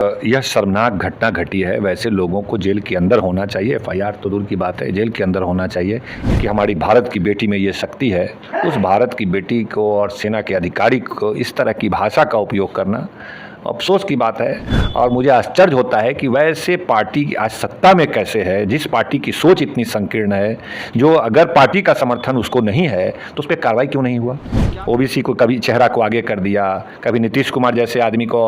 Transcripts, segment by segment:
यह शर्मनाक घटना घटी है। वैसे लोगों को जेल के अंदर होना चाहिए, एफआईआर तो दूर की बात है, जेल के अंदर होना चाहिए कि हमारी भारत की बेटी में ये शक्ति है। उस भारत की बेटी को और सेना के अधिकारी को इस तरह की भाषा का उपयोग करना अफसोस की बात है। और मुझे आश्चर्य होता है कि वैसे पार्टी आज सत्ता में कैसे है, जिस पार्टी की सोच इतनी संकीर्ण है, जो अगर पार्टी का समर्थन उसको नहीं है तो उस पर कार्रवाई क्यों नहीं हुआ। ओबीसी को कभी चेहरा को आगे कर दिया, कभी नीतीश कुमार जैसे आदमी को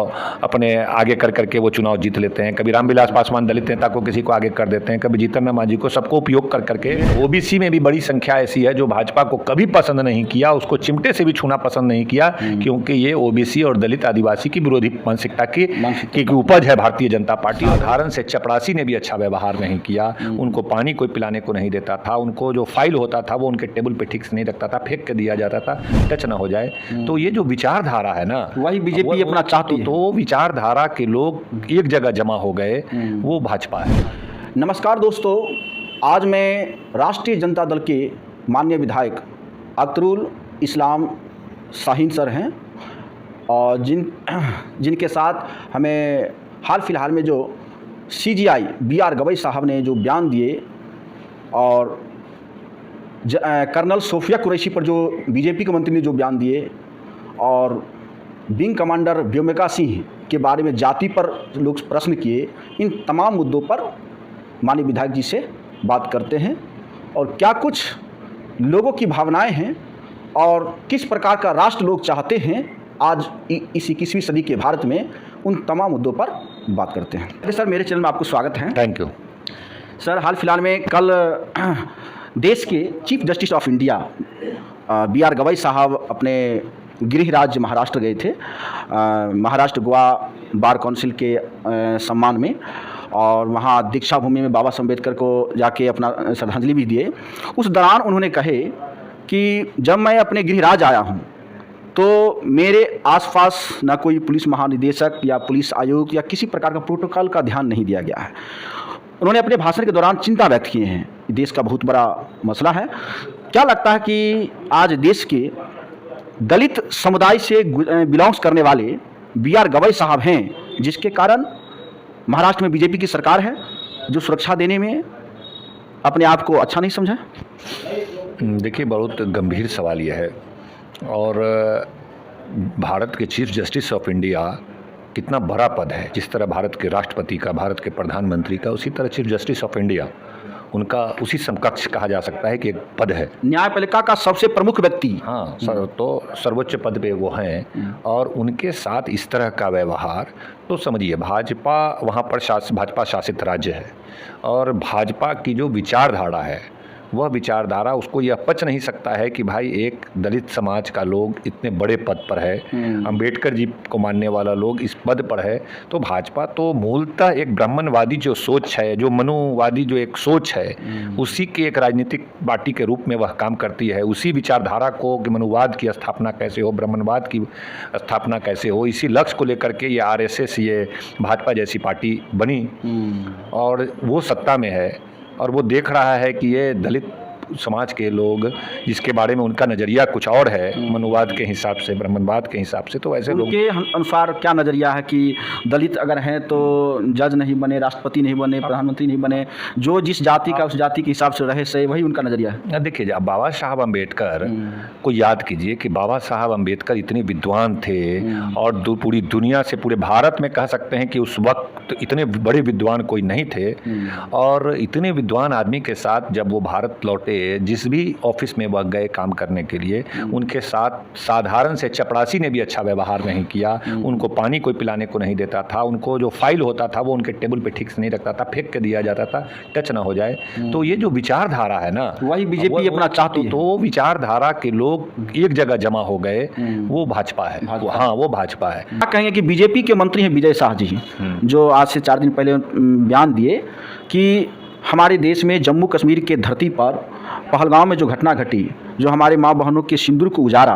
अपने आगे कर करके वो चुनाव जीत लेते हैं, कभी रामविलास पासवान दलित नेता को किसी को आगे कर देते हैं, कभी जीतन राम मांझी को, सबको उपयोग कर करके। ओबीसी में भी बड़ी संख्या ऐसी है जो भाजपा को कभी पसंद नहीं किया, उसको चिमटे से भी छूना पसंद नहीं किया, क्योंकि ये ओबीसी और दलित आदिवासी की विरोधी मानसिकता की उपज है भारतीय जनता पार्टी। उदाहरण से चपरासी ने भी अच्छा व्यवहार नहीं किया, उनको पानी कोई पिलाने को नहीं देता था, उनको जो फाइल होता था वो उनके टेबल पे ठीक से नहीं रखता था, फेंक के दिया जाता था, टच ना हो जाए। तो ये जो विचारधारा है ना, वही बीजेपी अपना चाहती है। तो विचारधारा के लोग एक जगह जमा हो गए, वो भाजपा है। नमस्कार दोस्तों, आज मैं राष्ट्रीय जनता दल के माननीय विधायक अख्तरुल इस्लाम शाहीन सर हैं और जिनके साथ हमें हाल फिलहाल में जो सीजीआई बीआर गवई साहब ने जो बयान दिए और कर्नल सोफिया कुरैशी पर जो बीजेपी के मंत्री ने जो बयान दिए और विंग कमांडर व्योमिका सिंह के बारे में जाति पर लोग प्रश्न किए, इन तमाम मुद्दों पर माननीय विधायक जी से बात करते हैं और क्या कुछ लोगों की भावनाएं हैं और किस प्रकार का राष्ट्र लोग चाहते हैं आज इस 21वीं सदी के भारत में, उन तमाम मुद्दों पर बात करते हैं। सर, मेरे चैनल में आपको स्वागत है। Thank you sir. हाल फिलहाल में कल देश के chief justice of India BR Gavai साहब अपने गृह राज्य महाराष्ट्र गए थे, महाराष्ट्र गोवा बार काउंसिल के सम्मान में, और वहाँ दीक्षा भूमि में बाबा साहब अम्बेडकर को जाके अपना श्रद्धांजलि भी दिए। उस दौरान उन्होंने कहे कि जब मैं अपने गृह राज्य आया हूँ तो मेरे आसपास ना कोई पुलिस महानिदेशक या पुलिस आयुक्त या किसी प्रकार का प्रोटोकॉल का ध्यान नहीं दिया गया है। उन्होंने अपने भाषण के दौरान चिंता व्यक्त किए हैं, देश का बहुत बड़ा मसला है। क्या लगता है कि आज देश के दलित समुदाय से बिलोंग्स करने वाले बीआर गवई साहब हैं, जिसके कारण महाराष्ट्र में बीजेपी की सरकार है जो सुरक्षा देने में अपने आप को अच्छा नहीं समझा? देखिए, बहुत गंभीर सवाल यह है और भारत के चीफ जस्टिस ऑफ इंडिया कितना बड़ा पद है। जिस तरह भारत के राष्ट्रपति का, भारत के प्रधानमंत्री का, उसी तरह चीफ जस्टिस ऑफ इंडिया उनका उसी समकक्ष कहा जा सकता है कि एक पद है, न्यायपालिका का सबसे प्रमुख व्यक्ति। हाँ, तो सर्वोच्च पद पे वो हैं और उनके साथ इस तरह का व्यवहार, तो समझिए भाजपा वहाँ पर भाजपा शासित राज्य है और भाजपा की जो विचारधारा है वह विचारधारा उसको यह पच नहीं सकता है कि भाई एक दलित समाज का लोग इतने बड़े पद पर है, अंबेडकर जी को मानने वाला लोग इस पद पर है। तो भाजपा तो मूलतः एक ब्राह्मणवादी जो सोच है, जो मनुवादी जो एक सोच है, उसी के एक राजनीतिक पार्टी के रूप में वह काम करती है। उसी विचारधारा को कि मनुवाद की स्थापना कैसे हो, ब्राह्मणवाद की स्थापना कैसे हो, इसी लक्ष्य को लेकर के ये आरएसएस, ये भाजपा जैसी पार्टी बनी और वो सत्ता में है और वो देख रहा है कि ये दलित समाज के लोग, जिसके बारे में उनका नज़रिया कुछ और है, मनुवाद के हिसाब से, ब्राह्मणवाद के हिसाब से, तो ऐसे लोग के अनुसार क्या नज़रिया है कि दलित अगर हैं तो जज नहीं बने, राष्ट्रपति नहीं बने, प्रधानमंत्री नहीं बने, जो जिस जाति का उस जाति के हिसाब से रहे सही, वही उनका नज़रिया है। देखिए, अब बाबा साहब अम्बेडकर को याद कीजिए कि बाबा साहब अम्बेडकर इतने विद्वान थे और पूरी दुनिया से, पूरे भारत में कह सकते हैं कि उस वक्त इतने बड़े विद्वान कोई नहीं थे। और इतने विद्वान आदमी के साथ जब वो भारत लौटे, जिस भी ऑफिस में वह गए काम करने के लिए, उनके साथ साधारण से चपरासी ने भी अच्छा व्यवहार नहीं किया, उनको पानी कोई पिलाने को नहीं देता था, उनको जो फाइल होता था वो उनके टेबल पे ठीक से नहीं रखता था, फेंक के दिया जाता था, टच ना हो जाए। तो ये जो विचारधारा है ना, वही बीजेपी अपना चाहती है। तो विचारधारा के लोग एक जगह जमा हो गए, वो भाजपा है। हाँ, वो भाजपा है। क्या कहेंगे कि बीजेपी के मंत्री हैं विजय शाह जी, जो आज से 4 दिन पहले बयान दिए कि हमारे देश में जम्मू कश्मीर के धरती पर पहलगाम में जो घटना घटी, जो हमारे माँ बहनों के सिंदूर को उजाड़ा,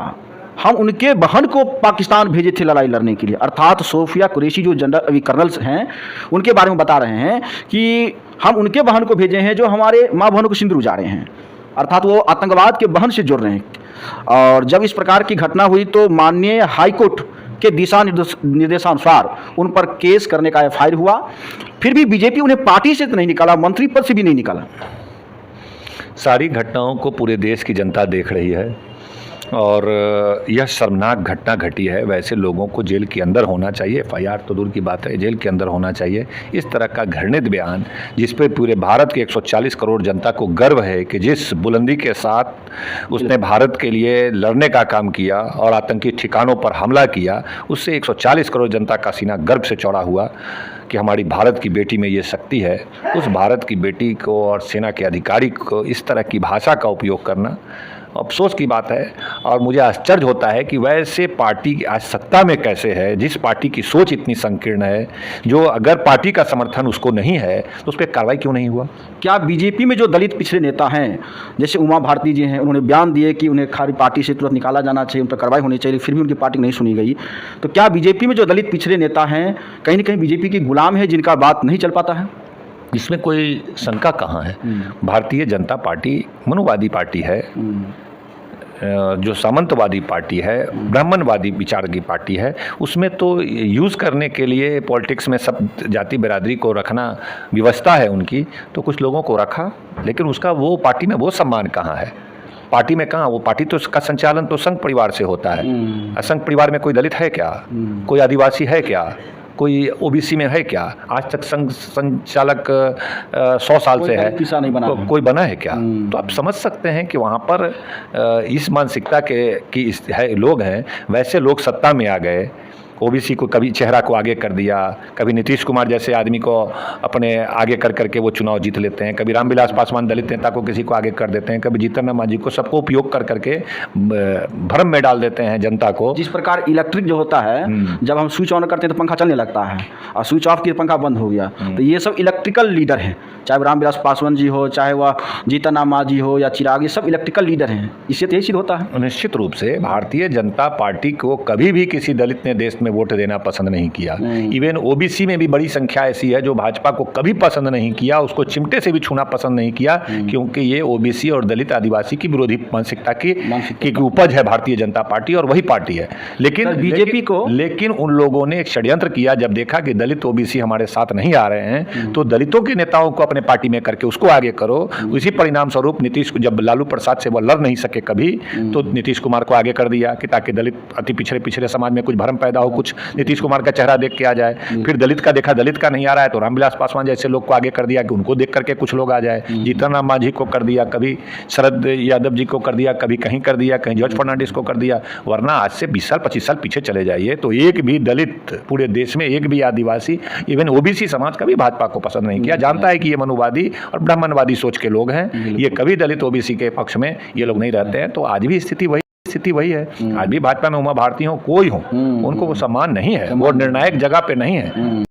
हम उनके बहन को पाकिस्तान भेजे थे लड़ाई लड़ने के लिए। अर्थात सोफिया कुरैशी जो जनरल अभी कर्नल्स हैं, उनके बारे में बता रहे हैं कि हम उनके बहन को भेजे हैं जो हमारे माँ बहनों को सिंदूर उजाड़े हैं, अर्थात वो आतंकवाद के बहन से जुड़ रहे हैं। और जब इस प्रकार की घटना हुई तो माननीय हाईकोर्ट के निर्देशानुसार उन पर केस करने का एफआईआर हुआ, फिर भी बीजेपी उन्हें पार्टी से तो नहीं निकाला, मंत्री पद से भी नहीं निकाला। सारी घटनाओं को पूरे देश की जनता देख रही है और यह शर्मनाक घटना घटी है। वैसे लोगों को जेल के अंदर होना चाहिए, एफआईआर तो दूर की बात है, जेल के अंदर होना चाहिए। इस तरह का घृणित बयान जिस पे पूरे भारत के 140 करोड़ जनता को गर्व है कि जिस बुलंदी के साथ उसने भारत के लिए लड़ने का काम किया और आतंकी ठिकानों पर हमला किया, उससे 140 करोड़ जनता का सीना गर्व से चौड़ा हुआ कि हमारी भारत की बेटी में ये शक्ति है। उस भारत की बेटी को और सेना के अधिकारी को इस तरह की भाषा का उपयोग करना अफसोस की बात है। और मुझे आश्चर्य होता है कि वैसे पार्टी आज सत्ता में कैसे है, जिस पार्टी की सोच इतनी संकीर्ण है, जो अगर पार्टी का समर्थन उसको नहीं है तो उस पर कार्रवाई क्यों नहीं हुआ? क्या बीजेपी में जो दलित पिछड़े नेता हैं, जैसे उमा भारती जी हैं, उन्होंने बयान दिए कि उन्हें खाली पार्टी से तुरंत निकाला जाना चाहिए, उन पर कार्रवाई होनी चाहिए, फिर भी उनकी पार्टी नहीं सुनी गई। तो क्या बीजेपी में जो दलित पिछड़े नेता हैं कहीं ना कहीं बीजेपी की गुलाम है, जिनका बात नहीं चल पाता है? इसमें कोई शंका कहाँ है। भारतीय जनता पार्टी मनुवादी पार्टी है, जो सामंतवादी पार्टी है, ब्राह्मणवादी विचार की पार्टी है। उसमें तो यूज़ करने के लिए पॉलिटिक्स में सब जाति बिरादरी को रखना व्यवस्था है उनकी, तो कुछ लोगों को रखा, लेकिन उसका वो पार्टी में वो सम्मान कहाँ है? पार्टी में कहाँ? वो पार्टी तो उसका संचालन तो संघ परिवार से होता है। संघ परिवार में कोई दलित है क्या? कोई आदिवासी है क्या? कोई ओबीसी में है क्या? आज तक संघ संचालक 100 साल से है, नहीं बना तो कोई बना है क्या? तो आप समझ सकते हैं कि वहाँ पर इस मानसिकता की है लोग हैं। वैसे लोग सत्ता में आ गए, ओबीसी को कभी चेहरा को आगे कर दिया, कभी नीतीश कुमार जैसे आदमी को अपने आगे कर करके वो चुनाव जीत लेते हैं, कभी रामविलास पासवान दलित नेता को किसी को आगे कर देते हैं, कभी जीतन राम मांझी को, सबको उपयोग कर करके भ्रम में डाल देते हैं जनता को। जिस प्रकार इलेक्ट्रिक जो होता है, जब हम स्विच ऑन करते हैं तो पंखा चलने लगता है और स्विच ऑफ किया पंखा बंद हो गया। तो ये सब इलेक्ट्रिकल लीडर हैं, चाहे रामविलास पासवान जी हो, चाहे वह जीतन राम मांझी हो या चिराग, ये सब इलेक्ट्रिकल लीडर हैं। इससे तो यही सिद्ध होता है। निश्चित रूप से भारतीय जनता पार्टी को कभी भी किसी दलित ने देश में वोट देना पसंद नहीं किया। इवन ओबीसी में भी बड़ी संख्या ऐसी है जो भाजपा को कभी पसंद नहीं किया, उसको चिमटे से भी छूना पसंद नहीं किया, क्योंकि ये ओबीसी और दलित आदिवासी की विरोधी मानसिकता की उपज है भारतीय जनता पार्टी, और वही पार्टी है। लेकिन बीजेपी को लेकिन उन लोगों ने एक षड्यंत्र किया। जब देखा कि दलित ओबीसी हमारे साथ नहीं आ रहे हैं, तो दलितों के नेताओं को अपने पार्टी में करके उसको आगे करो। उसी परिणाम स्वरूप नीतीश को, जब लालू प्रसाद से वो लड़ नहीं सके कभी, तो नीतीश कुमार को आगे कर दिया कि ताकि दलित अति पिछड़े समाज में कुछ भ्रम पैदा हो, कुछ नीतीश कुमार का चेहरा देख के आ जाए। फिर दलित का देखा, दलित का नहीं आ रहा है, तो रामविलास पासवान जैसे लोग को आगे कर दिया कि उनको देख करके कुछ लोग आ जाए। जीतन राम मांझी को कर दिया, कभी शरद यादव जी को कर दिया, कभी कहीं कर दिया, कहीं जॉर्ज फर्नांडिस को कर दिया। वरना आज से 20 साल 25 साल पीछे चले जाइए तो एक भी दलित पूरे देश में, एक भी आदिवासी, इवन ओबीसी समाज का भी भाजपा को पसंद नहीं किया। जानता है कि ये मनुवादी और ब्राह्मणवादी सोच के लोग हैं, ये कभी दलित ओबीसी के पक्ष में ये लोग नहीं रहते हैं। तो आज भी स्थिति वही है। आज भी भाजपा में उमा भारती हो, कोई हो, उनको वो सम्मान नहीं है, वो निर्णायक जगह पे नहीं है।